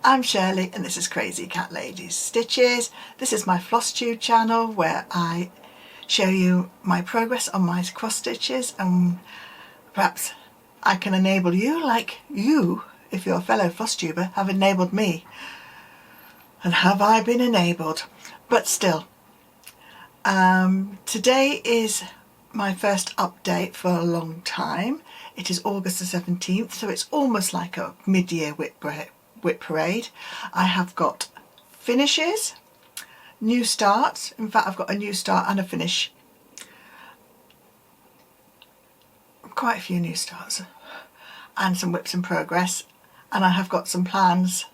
I'm Shirley and this is Crazy Cat Lady's Stitches. This is my flosstube channel where I show you my progress on my cross stitches, and perhaps I can enable you, like you, if you're a fellow flosstuber, have enabled me. And have I been enabled? But still, today is my first update for a long time. It is August the 17th, so it's almost like a mid-year whip parade. I have got finishes, new starts. In fact, I've got a new start and a finish. Quite a few new starts and some whips in progress, and I have got some plans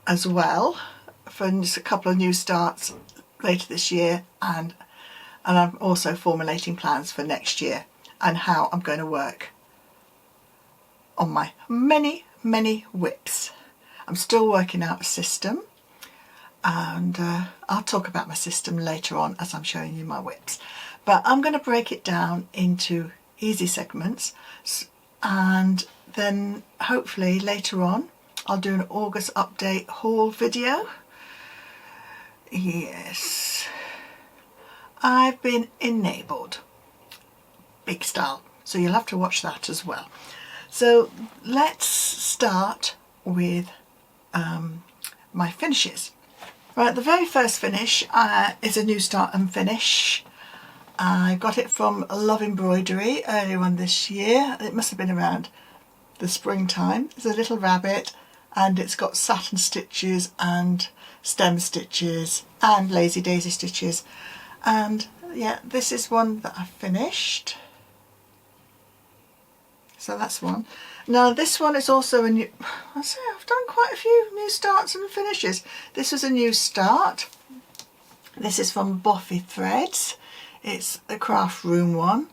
as well for just a couple of new starts later this year, and I'm also formulating plans for next year and how I'm going to work on my many whips. I'm still working out a system, and I'll talk about my system later on as I'm showing you my whips, but I'm going to break it down into easy segments, and then hopefully later on I'll do an August update haul video. Yes, I've been enabled big style, so you'll have to watch that as well. So let's start with my finishes. Right, the very first finish is a new start and finish. I got it from Love Embroidery earlier on this year. It must have been around the springtime. It's a little rabbit, and it's got satin stitches and stem stitches and lazy daisy stitches, and yeah, this is one that I finished. So that's one. Now this one is also a new, I've done quite a few new starts and finishes. This was a new start. This is from Bothy threads. It's a craft room one,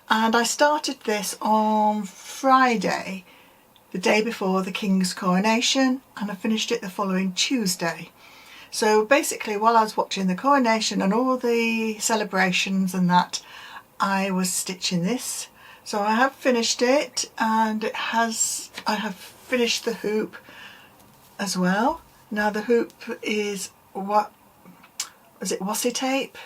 and I started this on Friday, the day before the King's coronation, and I finished it the following Tuesday. So basically, while I was watching the coronation and all the celebrations and that, I was stitching this. So I have finished it, and I have finished the hoop as well. Now the hoop is, what is it, washi tape?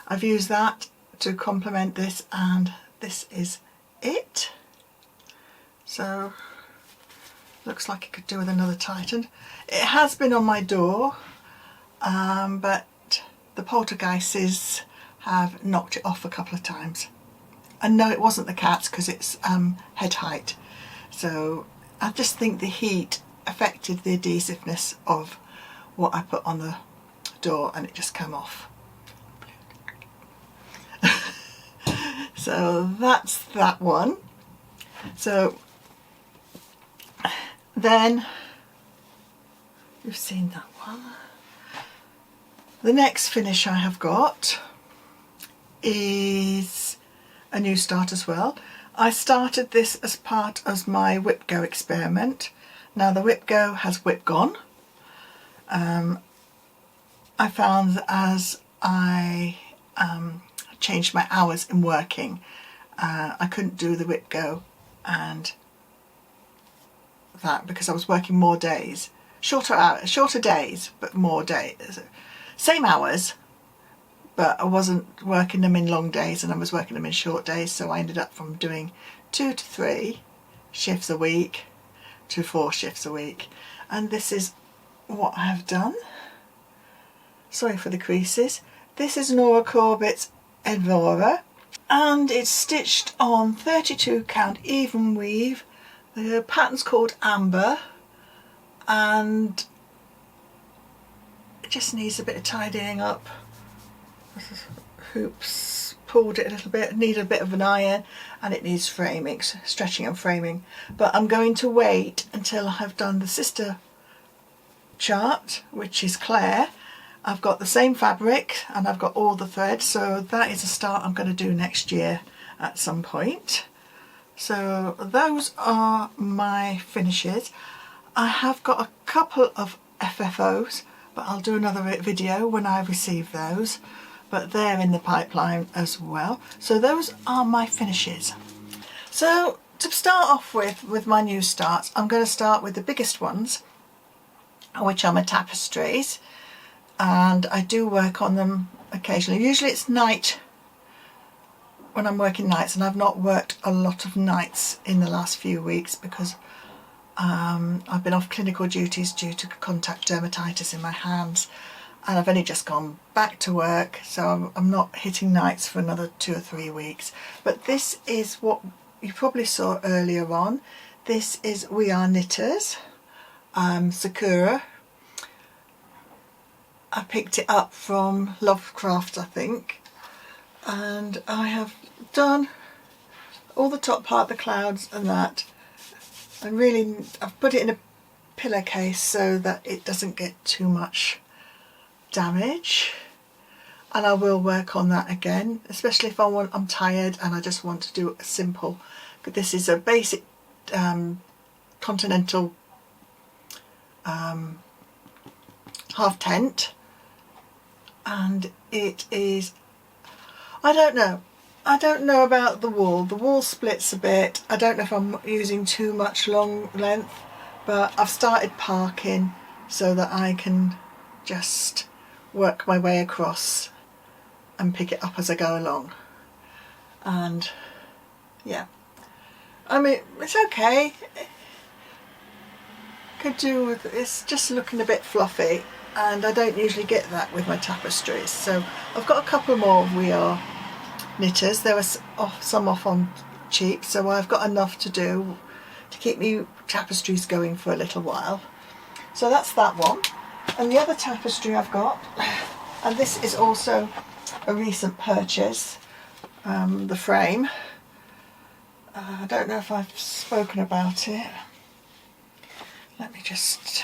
I've used that to complement this, and this is it. So looks like it could do with another tighten. It has been on my door, but the poltergeists have knocked it off a couple of times. And no, it wasn't the cats, because it's head height. So I just think the heat affected the adhesiveness of what I put on the door, and it just came off. So that's that one. So then you've seen that one. The next finish I have got is a new start as well. I started this as part of my Whip Go experiment. Now the Whip Go has Whip Gone. I found that as I changed my hours in working, I couldn't do the Whip Go and that, because I was working more days, shorter days, but more days, same hours, but I wasn't working them in long days, and I was working them in short days. So I ended up from doing 2 to 3 shifts a week to 4 shifts a week, and this is what I have done. Sorry for the creases. This is Nora Corbett's Embroidery, and it's stitched on 32 count even weave. The pattern's called Amber, and it just needs a bit of tidying up. Hoops pulled it a little bit, needed a bit of an iron, and it needs framing, stretching and framing. But I'm going to wait until I've done the sister chart, which is Claire. I've got the same fabric and I've got all the threads, so that is a start I'm going to do next year at some point. So those are my finishes. I have got a couple of FFOs, but I'll do another video when I receive those, but they're in the pipeline as well. So those are my finishes. So to start off with my new starts, I'm going to start with the biggest ones, which are my tapestries, and I do work on them occasionally. Usually it's night when I'm working nights, and I've not worked a lot of nights in the last few weeks because I've been off clinical duties due to contact dermatitis in my hands, and I've only just gone back to work, so I'm not hitting nights for another 2 or 3 weeks. But this is what you probably saw earlier on. This is We Are Knitters, Sakura. I picked it up from Lovecraft, I think, and I have done all the top part, the clouds and that. And really, I've put it in a pillowcase so that it doesn't get too much damage, and I will work on that again, especially if I'm tired and I just want to do a simple. But this is a basic continental half tent, and it is, I don't know about the wool. The wool splits a bit. I don't know if I'm using too much long length, but I've started parking so that I can just work my way across and pick it up as I go along. And yeah, I mean, it's okay. Could do with, it's just looking a bit fluffy, and I don't usually get that with my tapestries. So I've got a couple more We Are Knitters. There was some off on cheap, so I've got enough to do to keep me tapestries going for a little while. So that's that one. And the other tapestry I've got, and this is also a recent purchase, the frame. I don't know if I've spoken about it. Let me just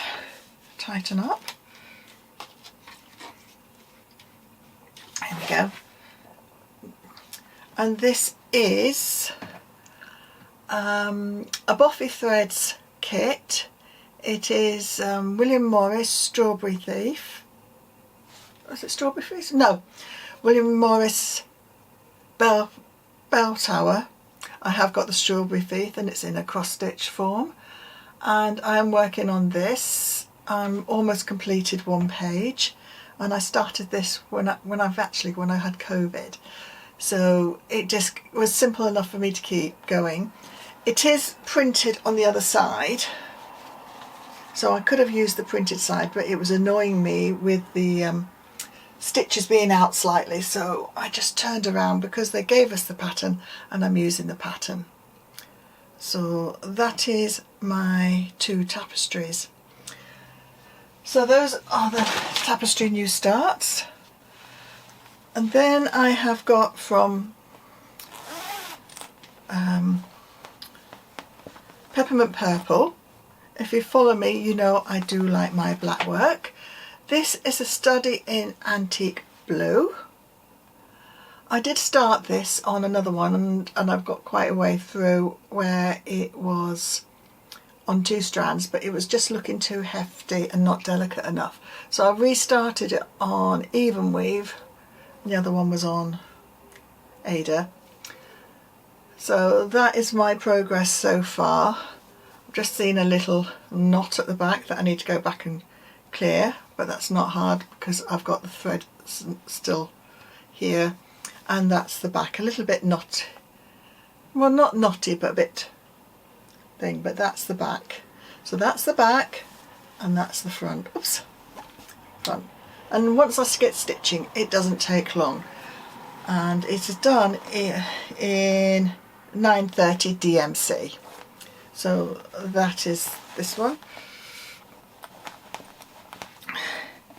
tighten up. There we go. And this is a Bothy Threads kit. It is William Morris Strawberry Thief. Was it Strawberry Thief? No, William Morris Bell Tower. I have got the Strawberry Thief, and it's in a cross stitch form. And I am working on this. I'm almost completed one page, and I started this when I had COVID. So it just was simple enough for me to keep going. It is printed on the other side, so I could have used the printed side, but it was annoying me with the stitches being out slightly, so I just turned around because they gave us the pattern and I'm using the pattern. So that is my 2 tapestries. So those are the tapestry new starts. And then I have got from Peppermint Purple. If you follow me, you know I do like my black work. This is a study in antique blue. I did start this on another one, and I've got quite a way through where it was on 2 strands, but it was just looking too hefty and not delicate enough. So I restarted it on evenweave. The other one was on Ada. So that is my progress so far. I've just seen a little knot at the back that I need to go back and clear, but that's not hard because I've got the thread still here, and that's the back. A little bit knot, well, not knotty, but a bit thing, but that's the back. So that's the back, and that's the front. Oops, front. And once I get stitching, it doesn't take long, and it is done in 930 DMC. So that is this one.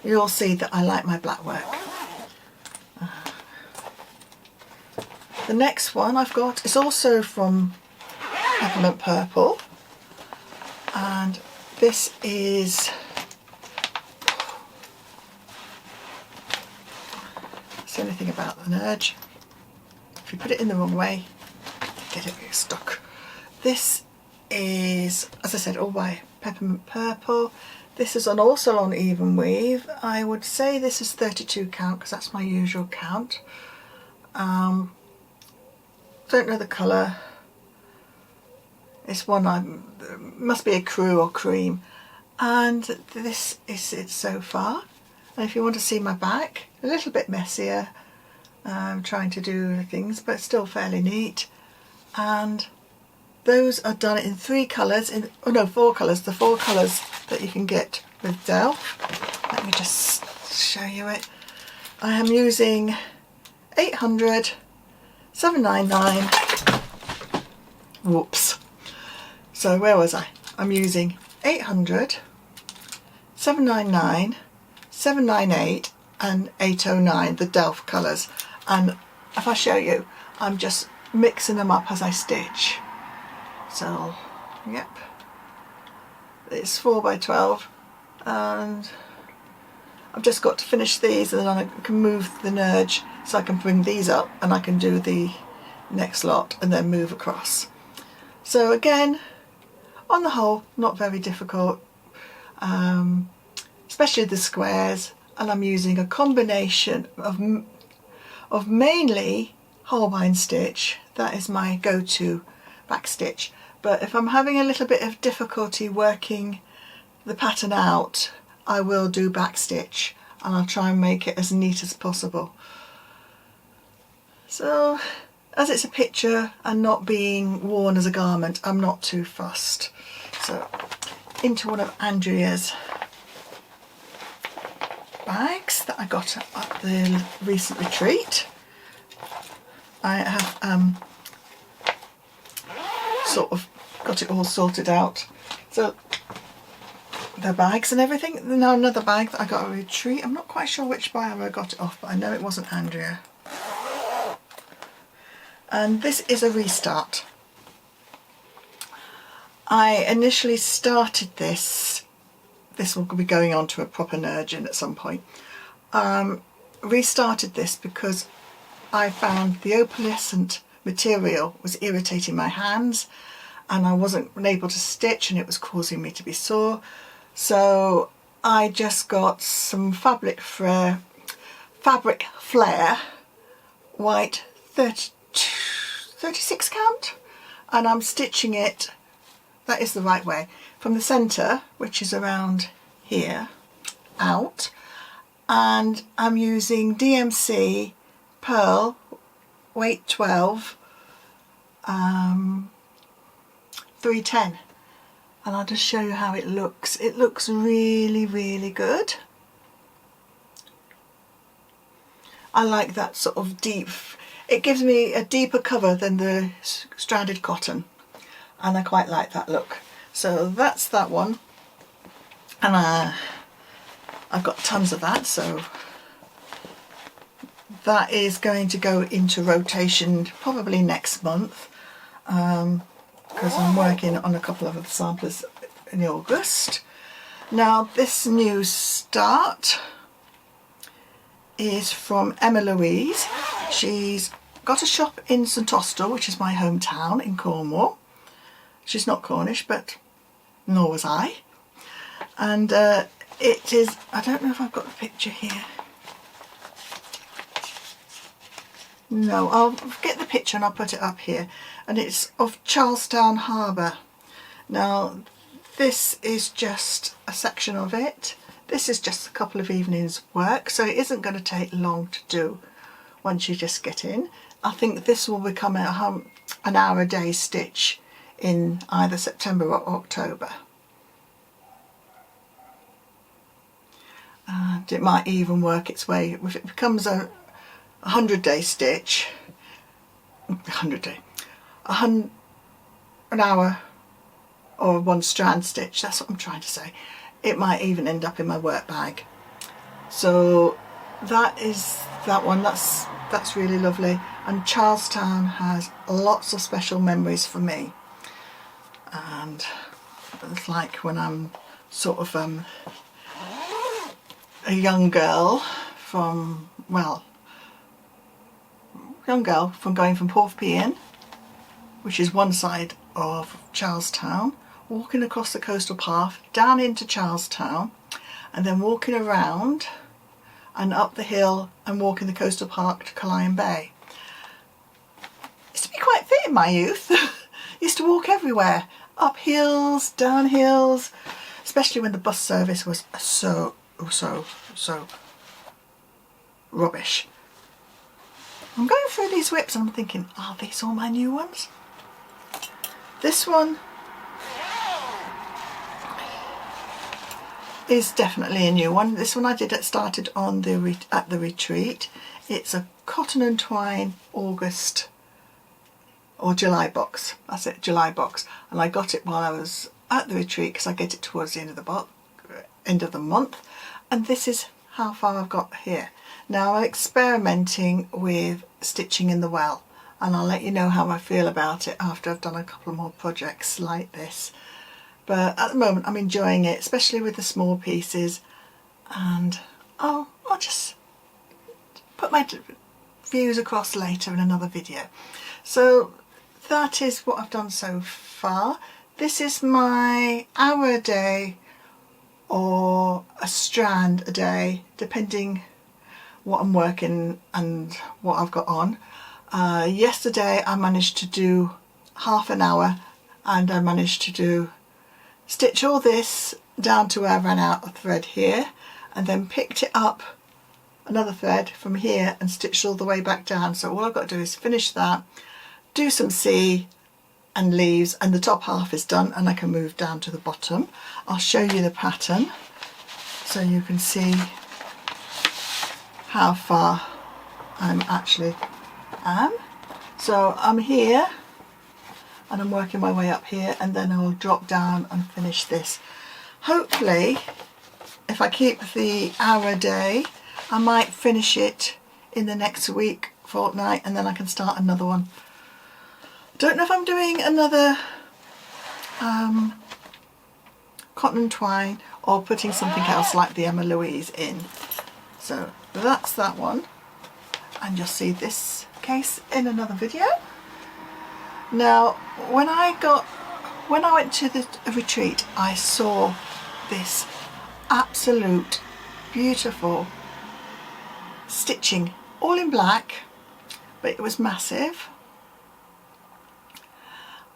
You'll see that I like my black work. The next one I've got is also from Peppermint Purple, and this is the only thing about the nudge. If you put it in the wrong way, you get it stuck. This is, as I said, all by Peppermint Purple. This is also on even weave. I would say this is 32 count because that's my usual count. Don't know the colour. It's one must be a crew or cream, And this is it so far. And if you want to see my back, a little bit messier, trying to do things, but still fairly neat. And those are done in 3 colours, oh no, 4 colours, the 4 colours that you can get with Delft. Let me just show you it. I am using 800, 799, whoops. So where was I? I'm using 800, 799, 798 and 809, the Delft colours. And if I show you, I'm just mixing them up as I stitch. So, yep, it's 4 by 12, and I've just got to finish these, and then I can move the nudge so I can bring these up and I can do the next lot and then move across. So again, on the whole, not very difficult, especially the squares, and I'm using a combination of mainly Holbein stitch. That is my go-to back stitch. But if I'm having a little bit of difficulty working the pattern out, I will do back stitch, and I'll try and make it as neat as possible. So as it's a picture and not being worn as a garment, I'm not too fussed. So into one of Andrea's bags that I got at the recent retreat. I have sort of got it all sorted out. So the bags and everything. Now another bag that I got at a retreat. I'm not quite sure which buyer I got it off, but I know it wasn't Andrea. And this is a restart. I initially started this will be going on to a proper nurging at some point. Restarted this because I found the opalescent material was irritating my hands, and I wasn't able to stitch, and it was causing me to be sore. So I just got some Fabric Flare white 36 count, and I'm stitching it, that is the right way, from the centre, which is around here, out, and I'm using DMC Pearl weight 12, 310, and I'll just show you how it looks. It looks really, really good. I like that sort of deep, it gives me a deeper cover than the stranded cotton, and I quite like that look. So that's that one, and I've got tons of that, so that is going to go into rotation probably next month, because I'm working on a couple of other samplers in August. Now this new start is from Emma Louise. She's got a shop in St Austell, which is my hometown in Cornwall. She's not Cornish, but nor was I. And it is, I don't know if I've got the picture here. No, I'll get the picture and I'll put it up here. And it's of Charlestown Harbour. Now this is just a section of it. This is just a couple of evenings work, so it isn't going to take long to do once you just get in. I think this will become an hour a day stitch in either September or October. And it might even work its way, if it becomes a 100-day stitch, an hour or one strand stitch, that's what I'm trying to say. It might even end up in my work bag. So that is that one. That's really lovely, and Charlestown has lots of special memories for me. And it's like when I'm sort of a young girl from, well, going from Porthpean, which is one side of Charlestown, walking across the coastal path down into Charlestown, and then walking around and up the hill and walking the coastal park to Calliope Bay. Used to be quite fit in my youth. Used to walk everywhere, up hills, down hills, especially when the bus service was so rubbish. I'm going through these whips and I'm thinking, are these all my new ones? This one is definitely a new one. This one I started on at the retreat. It's a cotton and twine August or July box. That's it, July box. And I got it while I was at the retreat because I get it towards the end of the month. And this is how far I've got here. Now I'm experimenting with stitching in the well, and I'll let you know how I feel about it after I've done a couple more projects like this. But at the moment I'm enjoying it, especially with the small pieces, and I'll just put my views across later in another video. So that is what I've done so far. This is my hour a day or a strand a day, depending what I'm working and what I've got on. Yesterday I managed to do half an hour, and I managed to stitch all this down to where I ran out of thread here, and then picked it up another thread from here and stitched all the way back down. So all I've got to do is finish that, do some C and leaves, and the top half is done, and I can move down to the bottom. I'll show you the pattern so you can see how far I'm actually am. So I'm here and I'm working my way up here, and then I'll drop down and finish this. Hopefully, if I keep the hour a day, I might finish it in the next week, fortnight, and then I can start another one. Don't know if I'm doing another cotton and twine or putting something else like the Emma Louise in. So that's that one, and you'll see this case in another video. Now when I went to the retreat, I saw this absolute beautiful stitching, all in black, but it was massive.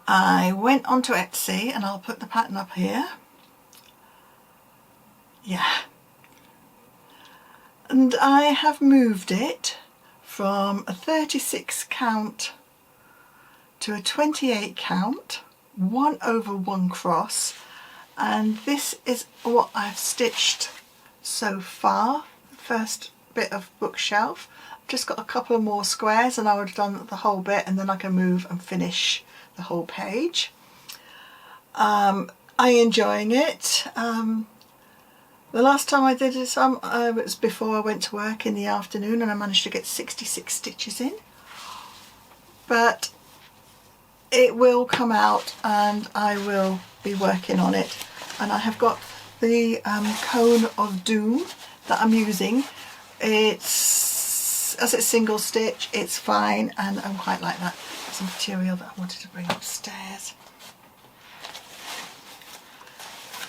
I went onto Etsy, and I'll put the pattern up here. Yeah. And I have moved it from a 36 count to a 28 count, 1/1 cross, and this is what I've stitched so far. The first bit of bookshelf. I've just got a couple of more squares and I would have done the whole bit, and then I can move and finish the whole page. I'm enjoying it. The last time I did it, it was before I went to work in the afternoon, and I managed to get 66 stitches in. But it will come out, and I will be working on it. And I have got the cone of doom that I'm using. As it's single stitch, it's fine, and I quite like that. Some material that I wanted to bring upstairs.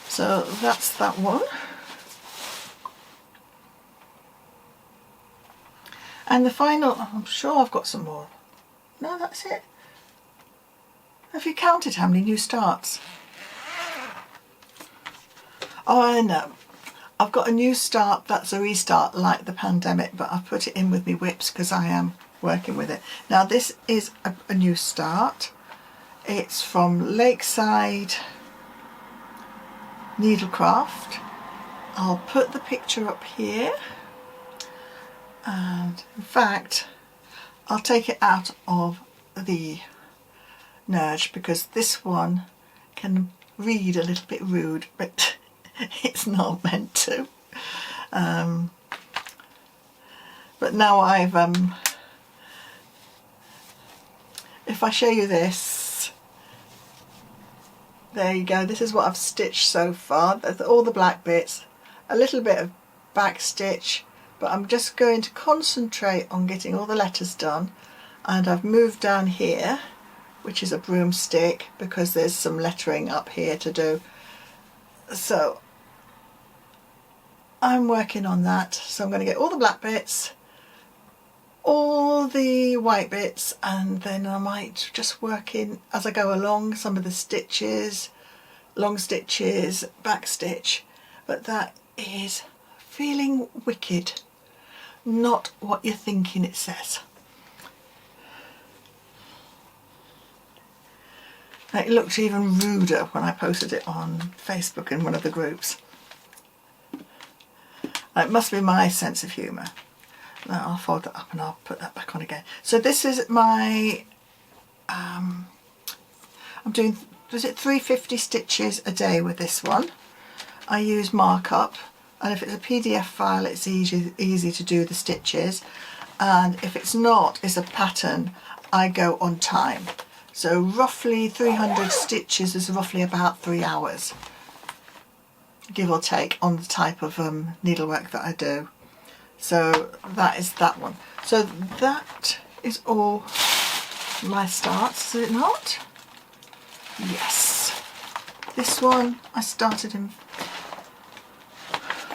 So that's that one. And the final, I'm sure I've got some more. No, that's it. Have you counted how many new starts? Oh, I know. I've got a new start that's a restart like the pandemic, but I've put it in with me whips because I am working with it. Now this is a new start. It's from Lakeside Needlecraft. I'll put the picture up here, and in fact I'll take it out of the nudge because this one can read a little bit rude, but it's not meant to. But now I've if I show you this, there you go. This is what I've stitched so far. All the black bits, a little bit of back stitch, but I'm just going to concentrate on getting all the letters done. And I've moved down here, which is a broomstick, because there's some lettering up here to do. So I'm working on that. So I'm going to get all the black bits, all the white bits, and then I might just work in as I go along some of the stitches long stitches, back stitch, but that is Feeling Wicked, not what you're thinking it says. It looked even ruder when I posted it on Facebook in one of the groups. It must be my sense of humour. Now I'll fold that up and I'll put that back on again. So this is my, I'm doing, was it 350 stitches a day with this one. I use markup, and if it's a PDF file it's easy to do the stitches, and if it's not, it's a pattern, I go on time. So roughly 300 stitches is roughly about 3 hours, give or take, on the type of needlework that I do. So that is that one. So that is all my starts, is it not? Yes. This one I started in,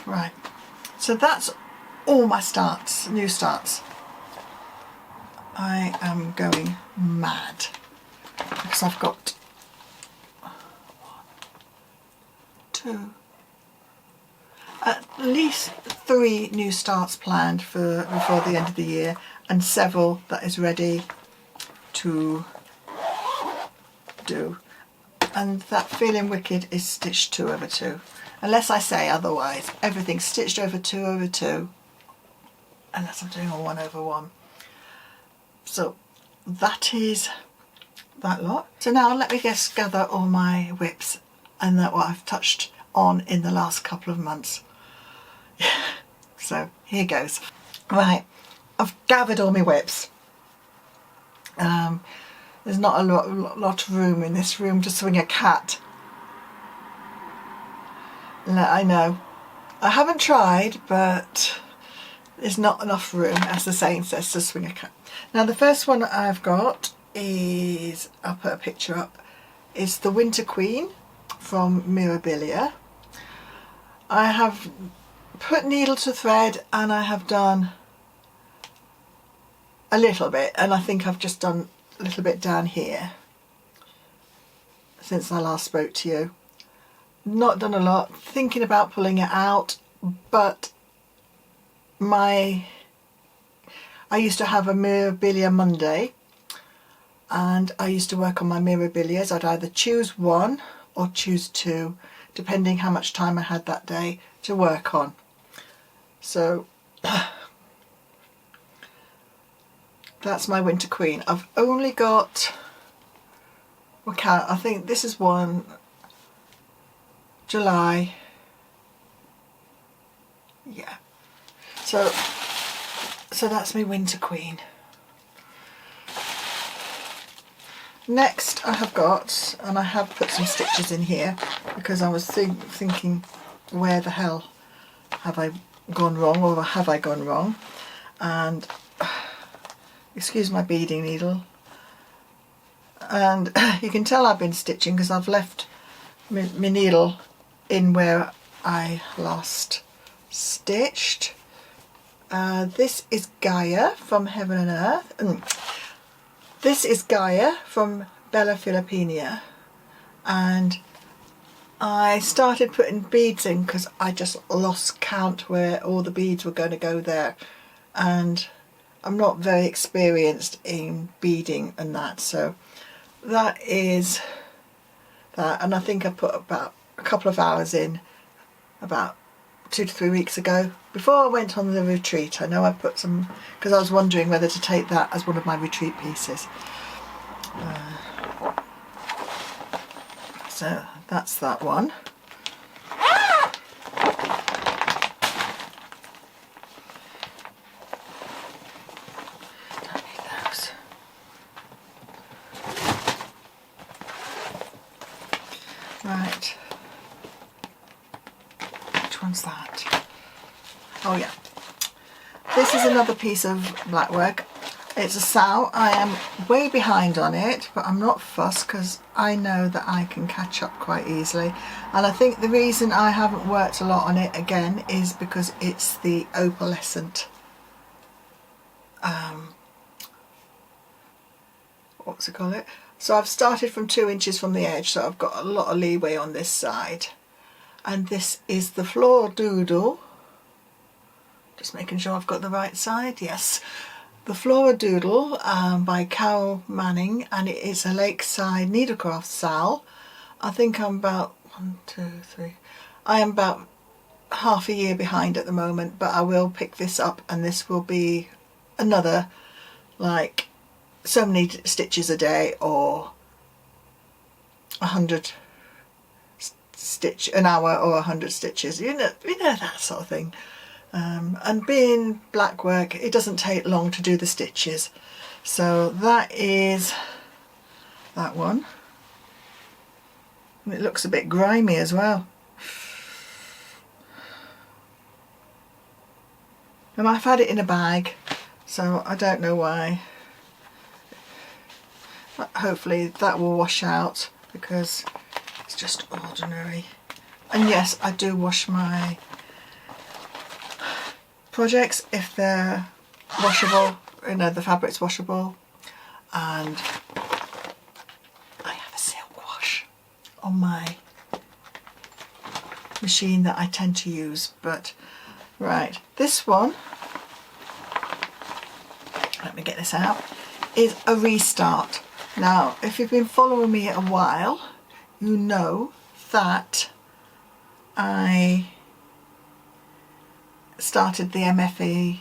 right. So that's all my starts, new starts. I am going mad because I've got 1, 2, at least 3 new starts planned for before the end of the year, and several that is ready to do. And that Feeling Wicked is stitched 2 over 2, unless I say otherwise. Everything's stitched over 2 over 2, unless I'm doing a 1 over 1. So that is that lot. So now let me just gather all my whips and that what I've touched on in the last couple of months. So here goes. Right, I've gathered all my whips. There's not a lot of room in this room to swing a cat. I know. I haven't tried, but there's not enough room, as the saying says, to swing a cat. Now the first one I've got is, I'll put a picture up, is the Winter Queen from Mirabilia. I have put needle to thread and I have done a little bit, and I think I've just done a little bit down here since I last spoke to you. Not done a lot, thinking about pulling it out, but I used to have a Mirabilia Monday, and I used to work on my Mirabilias. I'd either choose 1 or choose 2, depending how much time I had that day to work on. So that's my Winter Queen. I've only got, I think this is 1 July, yeah. So that's my Winter Queen. Next I have got, and I have put some stitches in here because I was thinking, where the hell have I gone wrong, or have I gone wrong? And excuse my beading needle, and you can tell I've been stitching because I've left my needle in where I last stitched. This is Gaia from Heaven and Earth. This is Gaia from Bella Filipina, and I started putting beads in because I just lost count where all the beads were going to go there, and I'm not very experienced in beading and that, so that is that. And I think I put about a couple of hours in about 2 to 3 weeks ago before I went on the retreat. I know I put some, because I was wondering whether to take that as one of my retreat pieces. So that's that one. Don't need those. Right. Which one's that? Oh yeah. This is another piece of black work. It's a SAL. I am way behind on it, but I'm not fussed because I know that I can catch up quite easily. And I think the reason I haven't worked a lot on it again is because it's the opalescent, what's it called? So I've started from 2 inches from the edge, so I've got a lot of leeway on this side. And this is the Floral Doodle. Just making sure I've got the right side, yes. The Floral Doodle by Carol Manning, and it is a Lakeside Needlecraft SAL. I think I'm about I am about half a year behind at the moment, but I will pick this up, and this will be another like so many stitches a day, or 100 stitch an hour, or 100 stitches, you know that sort of thing. And being black work, it doesn't take long to do the stitches. So that is that one. It looks a bit grimy as well. And I've had it in a bag, so I don't know why. But hopefully that will wash out, because it's just ordinary. And yes, I do wash my projects if they're washable, you know, the fabric's washable. And I have a silk wash on my machine that I tend to use. But right, this one, let me get this out, is a restart. Now if you've been following me a while, you know that I started the MFE,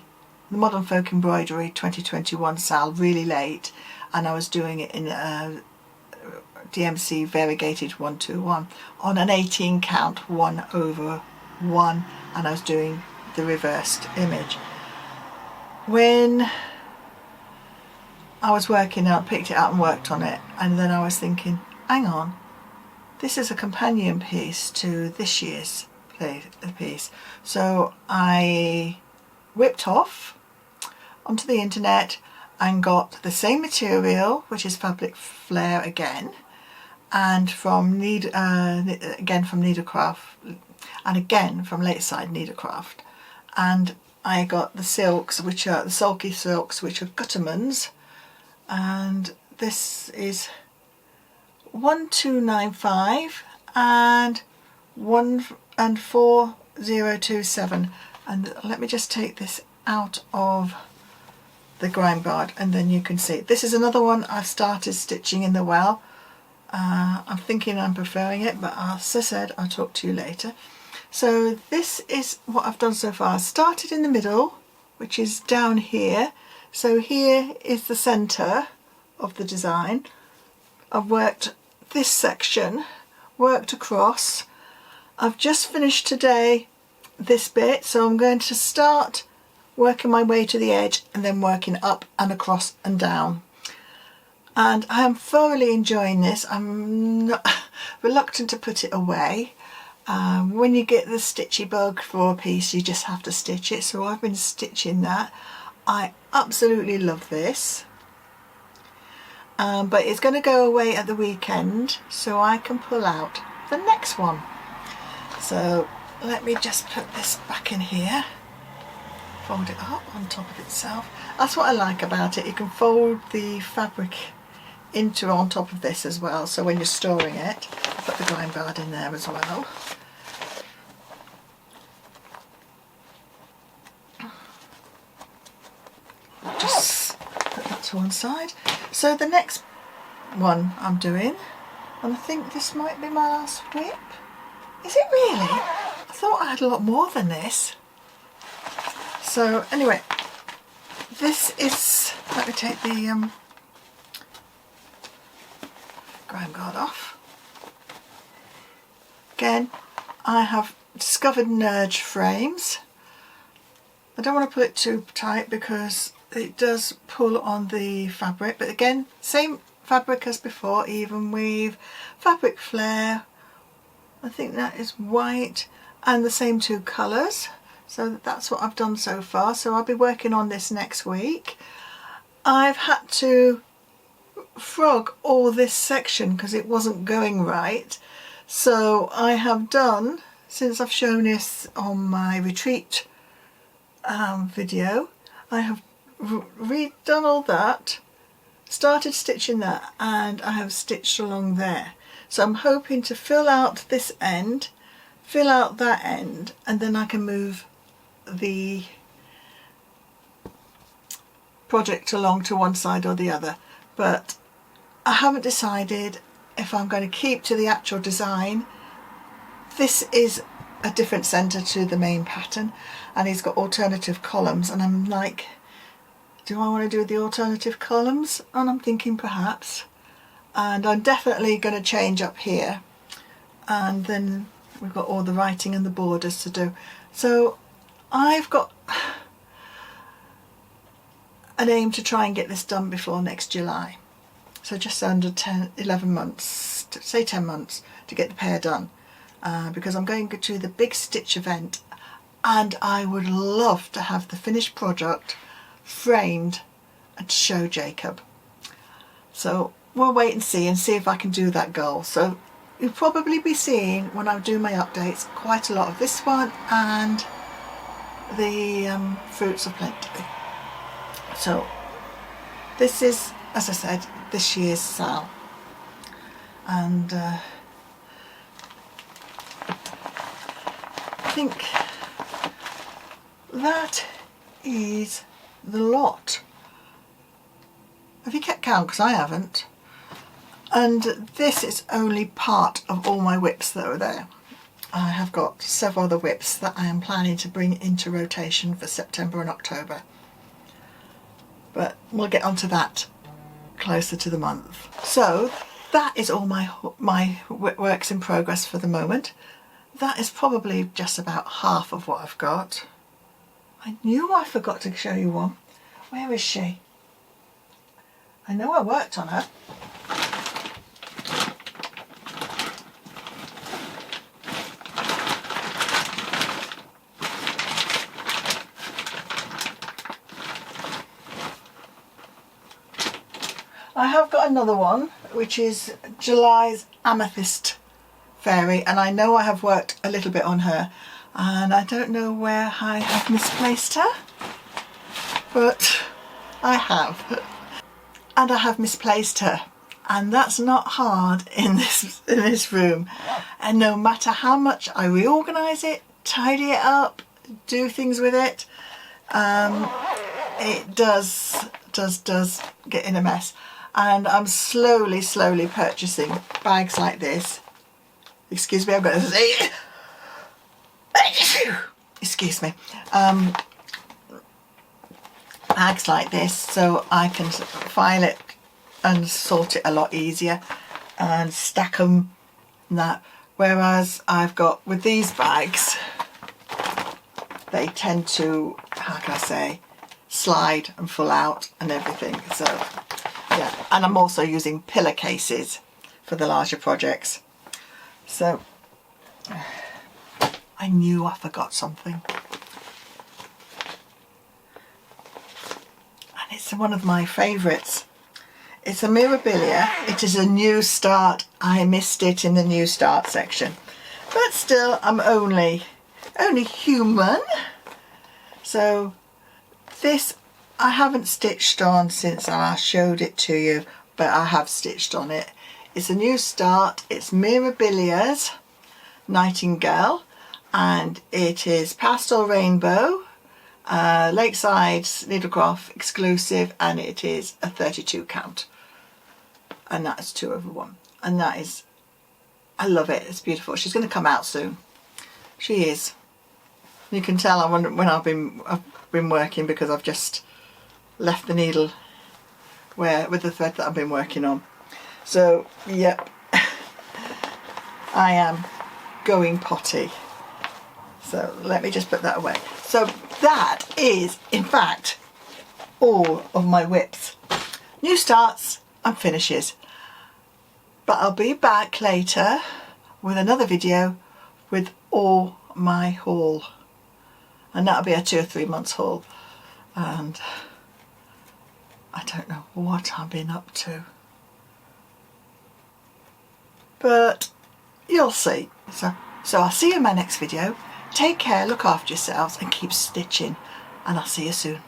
the Modern Folk Embroidery 2021 SAL, really late, and I was doing it in DMC variegated 121 on an 18 count 1/1, and I was doing the reversed image. When I was working out, picked it up and worked on it, and then I was thinking, hang on, this is a companion piece to this year's piece. So I whipped off onto the internet and got the same material, which is fabric flare again, and from again from Needlecraft, and again from Lakeside Needlecraft, and I got the silks, which are the sulky silks, which are Gutterman's, and this is 1295 and 4027. And let me just take this out of the grind board, and then you can see this is another one I've started stitching in the well. I'm thinking I'm preferring it, but as I said, I'll talk to you later. So this is what I've done so far. I started in the middle, which is down here. So here is the center of the design. I've worked this section, worked across. I've just finished today this bit, so I'm going to start working my way to the edge and then working up and across and down. And I am thoroughly enjoying this. I'm not reluctant to put it away. When you get the stitchy bug for a piece, you just have to stitch it. So I've been stitching that. I absolutely love this. But it's going to go away at the weekend, so I can pull out the next one. So let me just put this back in here, fold it up on top of itself. That's what I like about it. You can fold the fabric into on top of this as well, so when you're storing it, put the grind board in there as well. Just put that to one side. So the next one I'm doing, and I think this might be my last whip. Is it really? I thought I had a lot more than this. So anyway, this is, let me take the grind guard off. Again, I have discovered Nerge frames. I don't want to put it too tight because it does pull on the fabric, but again, same fabric as before, even weave, fabric flare. I think that is white, and the same two colours. So that's what I've done so far. So I'll be working on this next week. I've had to frog all this section because it wasn't going right. So I have done, since I've shown this on my retreat video, I have redone all that, started stitching that, and I have stitched along there. So I'm hoping to fill out this end, fill out that end, and then I can move the project along to one side or the other. But I haven't decided if I'm going to keep to the actual design. This is a different centre to the main pattern, and he's got alternative columns, and I'm like, do I want to do the alternative columns? And I'm thinking perhaps. And I'm definitely going to change up here, and then we've got all the writing and the borders to do. So I've got an aim to try and get this done before next July. So just under 11 months, say 10 months to get the pair done, because I'm going to the big stitch event, and I would love to have the finished product framed and show Jacob. So we'll wait and see if I can do that goal. So you'll probably be seeing, when I do my updates, quite a lot of this one and the Fruits of Plenty. So this is, as I said, this year's SAL, and I think that is the lot. Have you kept count? Because I haven't. And this is only part of all my whips that are there. I have got several other whips that I am planning to bring into rotation for September and October, but we'll get onto that closer to the month. So that is all my works in progress for the moment. That is probably just about half of what I've got. I knew I forgot to show you one. Where is she? I know I worked on her. I have got another one, which is July's Amethyst Fairy, and I know I have worked a little bit on her, and I don't know where I have misplaced her, but I have. And I have misplaced her, and that's not hard in this room. And no matter how much I reorganise it, tidy it up, do things with it, it does get in a mess. And I'm slowly purchasing bags like this. Excuse me, I'm going to say, excuse me, bags like this, so I can file it and sort it a lot easier and stack them and that. Whereas I've got with these bags, they tend to, how can I say, slide and fall out and everything. So yeah, and I'm also using pillowcases for the larger projects. So I knew I forgot something. And it's one of my favourites. It's a Mirabilia. It is a new start. I missed it in the new start section. But still, I'm only human. So this I haven't stitched on since I last showed it to you, but I have stitched on it. It's a new start. It's Mirabilia's Nightingale, and it is Pastal Rainbow, Lakeside Needlecraft exclusive, and it is a 32 count, and that's 2/1, and that is, I love it. It's beautiful. She's going to come out soon. She is. You can tell when I've been working, because I've just left the needle with the thread that I've been working on. So yep, I am going potty. So let me just put that away. So that is in fact all of my whips, new starts and finishes. But I'll be back later with another video with all my haul, and that'll be a 2 or 3 months haul, and I don't know what I've been up to, but you'll see. So I'll see you in my next video. Take care, look after yourselves, and keep stitching, and I'll see you soon.